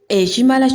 Ekimala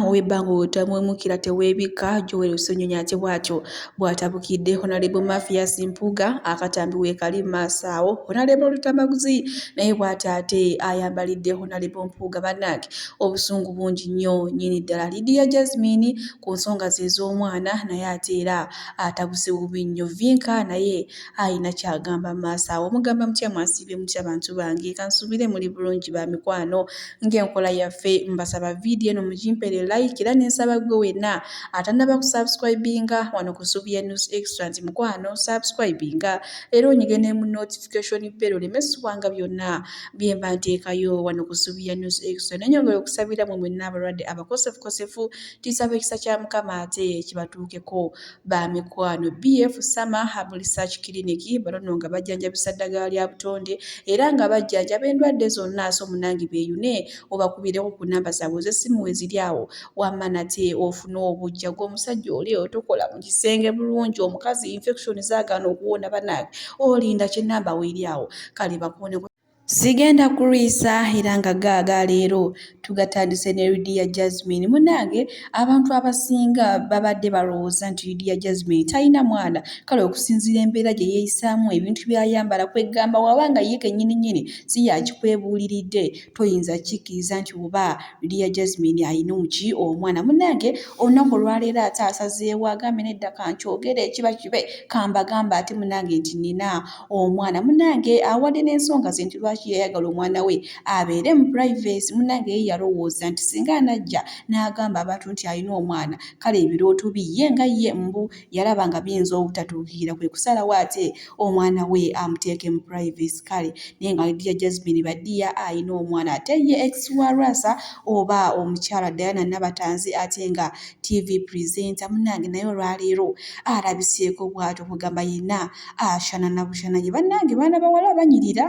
ow'ebbanga obutamwemukira teweebika Joel Ssenyonyi ate bw'atyo bw'atabukidde Honorable Mathias Mpuuga akatambi weekali mu maaso awo Honorable Lutamaguzi naye bw'atyo ate ayambalidde Honorable Mpuuga bannange obusungu bungi nnyo nnyini ddala Lydia Jasmine ku nsonga ze ez'omwana naye ate era atabuse bubi nnyo Vinka naye ayina ky'agamba mu maaso awo mugamba mutya mwasiibye mutya bantu bange kansuubire muli bulungi ba mikwano ng'enkola yaffe mbasaba video eno mugimpeere like era n'ensaba gwe wenna atannaba kusubscribinga wano ku Subuya News Extra nti mukwano subscribinga era onyige ne mu notification bell olemesibwanga byonna bye mba nteekayo wano ku Subuya News Extra nenyongera okusabira mwe mwenna abalwadde abakosefukosefu tisaba ekisa kya Mukama ate kibatuukeko ba mikwano BF Summer Herbal Research Clinic balono nga bajjanjabisa ddagala lya butonde era nga bajjanjaba endwadde zonna so munangi beeyune obakubireko ku nnamba zaabwe ez'essimu weziri awo wamma nate ofuna obujja gw'omusajja oli otokola mu kisenge bulungi omukazi infection zaagaana okuwona bannange olinda kyennamba weeri awo kale bakuwone sigenda kulwisa era nga gaaga leero tugatandise ne Lydia Jasmine munnange abantu abasinga babadde balowooza nti Lydia Jasmine talina mwana kale okusinziira embeera gye yeeyisaamu ebintu by'ayambala kwegamba wabanga ye kennyini si yakikwebuuliridde toyinza kikkiriza nti oba Lydia Jasmine ayina muki omwana munnange olunaku olwaleero ate asazeewo agambe nedda kankyogere ekiba kibe kambagamba ate munnange nti nina omwana munnange awadde n'ensonga ze nti lwaki yayagala omwana we abeere mu privacy munnange ye yalowooza nti singa anajja n'agamba abantu nti alina omwana kale ebirooto biye nga ye mbu yalaba nga biyinza obutatuukirira kwe kusalawo ate omwana we amuteeke mu privacy kale naye nga Lydia Jasmine baddiya alina omwana ate ye ex wa Lwasa oba omukyala Diana Nabatanzi ate nga TV presenter munnange naye olwaleero alabiseeko bw'atyo kugamba yenna ashana na bushana ye bannange baana bawala banyirira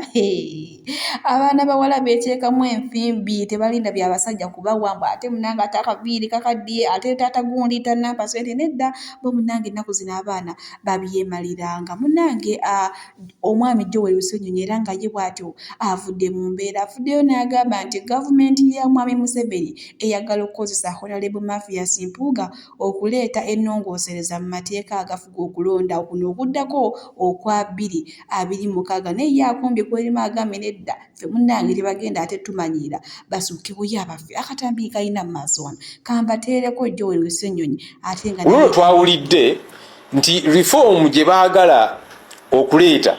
abaana bawala beeteekamu enfimbi tebalinda byabasajja kubawambwa ate munnange ate akaviiri kakaddiye ate taata gundi tanampa sente nedda bo munnange ennaku zino abaana babyemaliranga munnange omwami Joel Ssenyonyi era nga ye bw'atyo avudde mu mbeera avuddeyo n'agamba nti gavumenti ya mwami Museveni eyagala okukozesa Honorable Mathias Mpuuga okuleeta ennongoosereza mu mateeka agafuga okulonda okuno okuddako okwa 2026 naye ye akumbye kwerimu agambe nedda ffe munnange tebagenda ate tumanyira basukke buye abaffe akatambi kalina mu maaso wano kambateereko Joel Ssenyonyi ate nga olwo twawulidde nti reform gye baagala okuleeta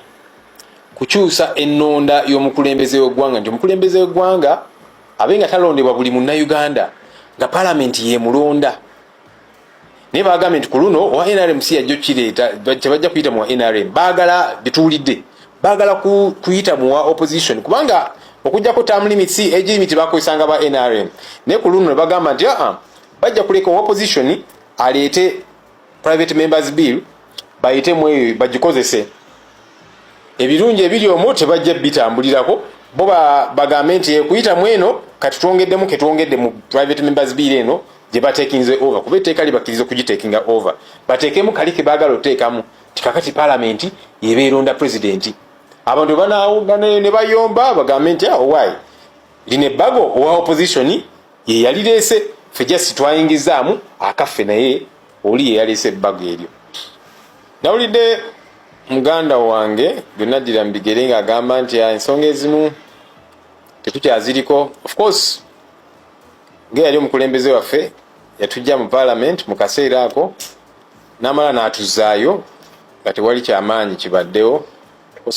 kukyusa ennonda y'omukulembeze w'eggwanga nti omukulembeze w'eggwanga abe nga talondebwa buli munnayuganda nga palamenti y'emulonda naye baagambye nti ku luno owa NRM si yajja kireeta tebajja kuyita mu wa NRM baagala bituwulidde baagala kuyita mu wa opposition kubanga okujjako term limits age limit bakozesanga ba NRM naye ku luno ne bagamba nti bajja kuleka opposition aleete private members bill bayitemu eyo bagikozese ebirungi ebiri omwo tebajja bitambulirako bo bagambe nti ekuyita mu eno kati twongeddemu ketwongedde mu private members bill eno gye batekinze over kuba etteeka libakkiriza okugitekinga over bateekemu kali ke baagala oteekamu tikakati palamenti yebeeronda pulezidenti abantu banaawugana ne bayomba bagambe nti owaayi lino ebbago owa opposition ye yalireese ffe jasi twayingizaamu akaffe naye oli ye yaleese ebbago eryo nawulidde muganda wange byonna mbigere ng'agamba nti ensonga ezimu tetukyaziriko of course ng'eyali omukulembeze waffe yatujja mu parliament mu kaseera ako n'amala n'atuzaayo nga tewali kyamaanyi kibaddewo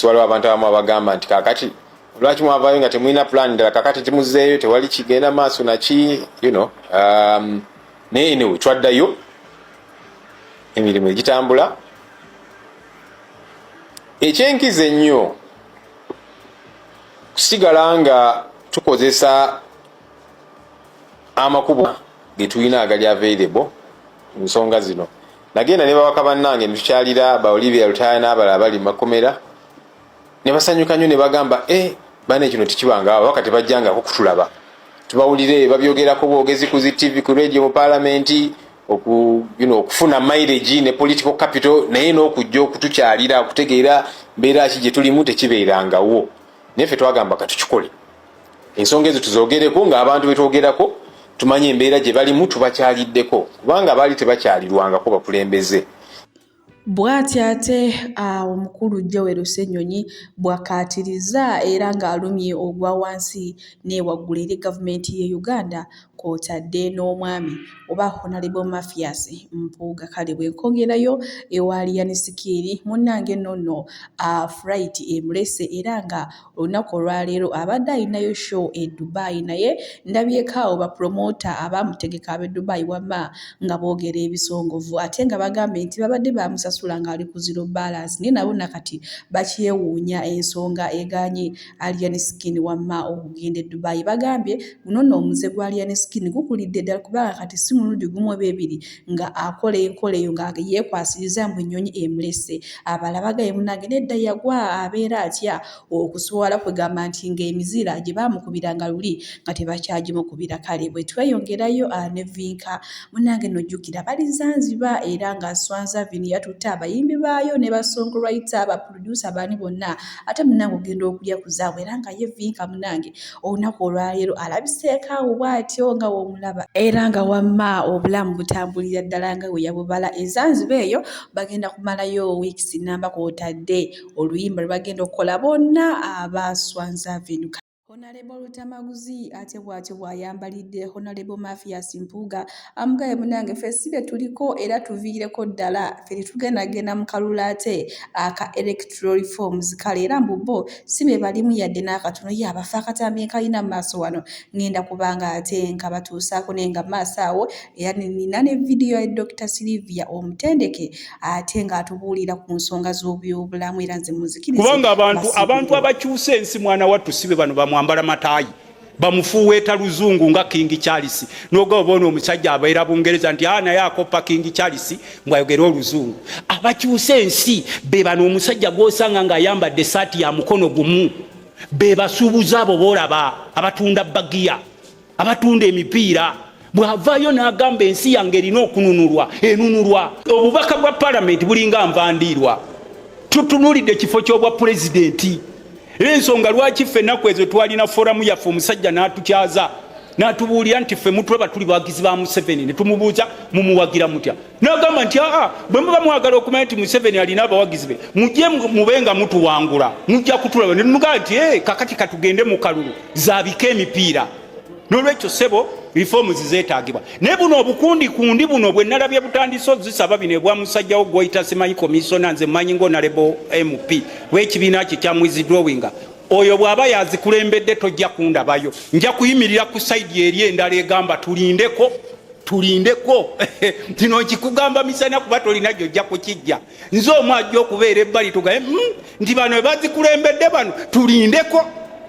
waliwo abantu abamu abagamba nti kakati lwaki mwavaayo nga temulina plan ddala kakati timuzzeeyo tewali kigenda maaso naki naye anyway twaddayo emirimu egitambula ekyenkiza ennyo kusigala nga tukozesa amakubo ge tulina agali available mu nsonga zino nagenda ne babaka bannange ne tukyalira ba Olivia Lutaya n'abalala bali mu makomera ne basanyuka nnyo ne bagamba bane kino tikibanga wakati bajjangako kutulaba tubawulire babyogerako bwogezi ku TV ku radio mu parliament okufuna mileage ne political capital naye n'okujja okutukyalira okutegeera mbeera ki gye tulimu tekibeerangawo naye ffe twagamba katukikole ensonga ezo tuzogereko ng'abantu betwogerako tumanye embeera gye balimu tubakyaliddeko kubanga baali tebakyalirwangako bakulembeze. Bw'ati ate omukulu Joel Ssenyonyi bw'akkaatiriza era ng'alumye ogwa wansi n'ewaggulu eri gavumenti ye Uganda kw'otadde n'omwami oba Honorable Mathias Mpuuga. Kale bwe nkongerayo ewa Ryan Sikiri munnange nno flight emulese era nga olunaku olwaleero abadde alinayo show e Dubai, naye ndabyeko awo bapromota abamutegeka ab'e Dubai wamma nga boogera ebisongovu ate nga bagambye nti babadde bamusasula ng'ali ku zero balance, naye nabo nakati bakyewuunya ensonga eganye Ryan Sikiri wamma okugenda e Dubai. Bagambye guno nno omuze gwa Ryan Sikiri gukulidde ddala kubanga kati si mulundi gumu oba ebiri nga akola enkola eyo nga yeekwasiriza mbu ennyonyi emulese. Abalala bagambye munnange nedda yagwa abeera atya okusobola kwegamba nti ng'emizira gye baamukubiranga luli nga tebakyagimukubira. Kale bwe tweyongerayo ne Vinka munnange nojjukira bali Zanzibar era nga Swanza Vini yatutte abayimbi baayo ne ba songwriter ba producer baani bonna ate munnange ogenda okulya ku zaabwe era nga ye Vinka munnange olunaku olwaleero alabiseeko awo bw'atyo nga w'omulaba era nga wamma obulamu butambulira ddala nga we yabubala. E Zanzibar eyo bagenda kumalayo weeks nnamba kw'otadde oluyimba lwe bagenda okukola bonna aba Swanza Vini. Honorable Lutamaguzi ate bw'atyo bw'ayambalidde Honorable Mathias Mpuuga amugaye munnange ffe si bye tuliko era tuviireko ddala ffe tetugendagenda mu kalulu ate aka electoral reforms. Kale era mbubo si be balimu yadde n'akatono ye abafa akatambi kalina mu maaso wano ngenda kubanga ate nkabatuusaako naye nga maaso awo era nina ne vidiyo ya Dr. Sylvia omutendeke ate ng'atubuulira ku nsonga z'obyobulamu era nze muzikirize kubanga abantu abakyusa ensi mwana wattu si be bano bamwambala mataayi bamufuweeta luzungu nga King Charles n'ogaba bona omusajja abeera Bungereza nti naye akoppa King Charles mbwayogera oluzungu. Abakyusa ensi be bano omusajja gw'osanga ng'ayambadde essaati ya mukono gumu be basuubuza abo boolaba abatunda bagiya abatunda emipiira. Bw'avaayo n'agamba ensi yange erina okununulwa enunulwa. Obubaka bwa Parliament bulinga nvandiirwa. Tutunulidde ekifo ky'obwa pulezidenti. Ensonga lwaki ffe ennaku ezo twalina foramu yaffe omusajja n'atukyaza n'atubuulira nti ffe mutulaba tuli bawagizi ba Museveni ne tumubuuza mumuwagira mutya. N'agamba nti bwe muba mwagala okumanya nti Museveni alina abawagizi be mujje mubenga mutuwangula mujja kutulaba. Ne tumugamba nti kakati katugende mu kalulu zaabika emipiira. N'olwekyo ssebo reforms zeetaagibwa. Naye buno obukundi kundi buno bwe nalabye butandise ozisaba bino bwa musajjawo gw'oyita simanyi komisona nze mmanyi ng'Honorable MP w'ekibiina kye kya withdrawing. Oyo bw'aba yazikulembedde tojja kundabayo. Nja kuyimirira ku sayidi eri endala egamba tulindeko kino nkikugamba misana kuba tolina gy'ojja kukijja. Nze omu ajja okubeera ebbali tugaye nti bano bazikulembedde bano tulindeko.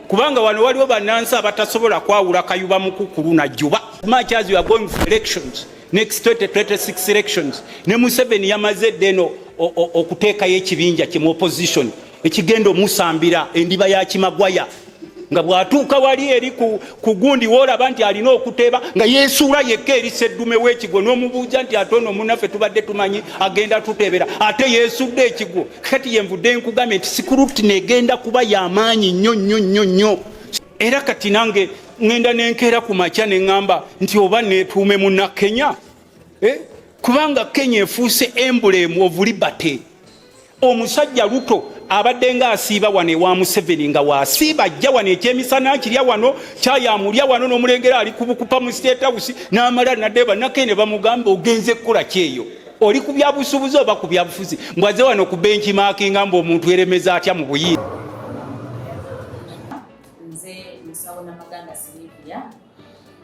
Kubanga wano waliwo bannansi abatasobola kwawula Kayuba Mukukulu na Juba. Much as we are going for elections, next 2026 elections, ne Museveni yamaze ddeno okuteekayo ekibinja kye mu opposition ekigenda omusambira endiba ya Kimagwaya nga bw'atuuka wali eri ku gundi w'olaba nti alina okuteeba nga yeesuula yekka eri Sseddume w'ekigo n'omubuuza nti ate ono munnaffe tubadde tumanyi agenda tuteebera ate yeesudde ekigo. Kati ye nvudde nkugambye nti sikurutini egenda kuba y'amaanyi nnyo. Era kati nange ngenda nenkeera ku makya ne ŋŋamba nti oba neetuume munnakenya kubanga Kenya efuuse emblem of liberty. Omusajja Ruto abadde nga asiiba wano ewa Museveni nga waasiiba ajja wano ekyemisana kirya wano kyayamulya wano n'omulengera ali kubukupa mu State House n'amala nadde bannakenya bamugamba ogenze kukola kyeyo oli ku byabusuubuzi oba ku byabufuzi mbwaze wano ku benchmarkinga mbu omuntu eremeza atya mu buyinza. Nze musawo Namaganda Sylvia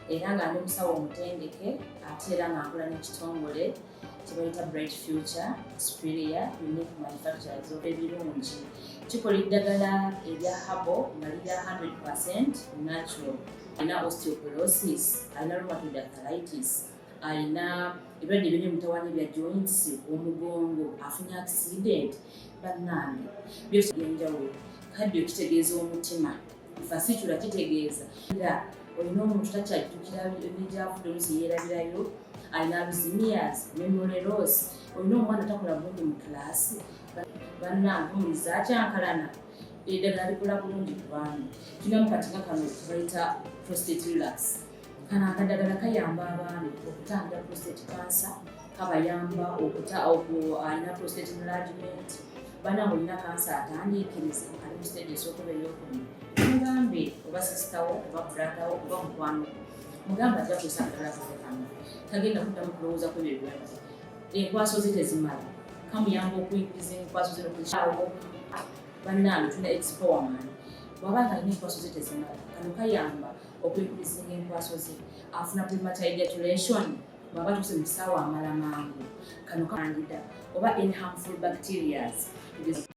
era nga ndi musawo omutendeke ate era nga nkola n'ekitongole kibayita Bright Future Superior Unique Manufacturers ebirungi. Kikola eddagala erya habo nga lirya 100% natural. Alina osteoporosis, alina rheumatoid arthritis, alina ebirwadde by'emitawaana bya joints, omugongo, afunye accident, bannange byose byenjawulo. Kaddio kitegeeza omutima, fasitula kitegeeza. Era olina omuntu takyajjukira ebyafudde oluusi yeerabirayo, alina Alzheimer's, memory loss, olina omwana takola bulungi mu kilaasi. Bannange muliza akyankalana eddagala likola bulungi ku baana. Tulina mu katinga kano kibayita prostate relax. Kano akadagala kayamba abaami okutangira prostate cancer, kabayamba alina prostate enlargement, bana olina kansa atandiikirize ali mu stage esookuba ey'okubiri, mugambe oba sisitawo oba bratawo oba mukwano, mugambe ajja kusa akadagala kaffe kano, tagenda kuddamu kulowooza ku ebyo byonna. Enkwaso ze tezimala, kamuyamba okuyingiza enkwaso ze n'okuzikyawo. Bannange tulina expowerman, bw'aba alina enkwaso ze tezimala, kano kayamba okwikurizinga enkwaso ze, afuna premature ejaculation, bw'aba tuse mu kisaawe amala mangu, kano kandida oba any harmful bacterias.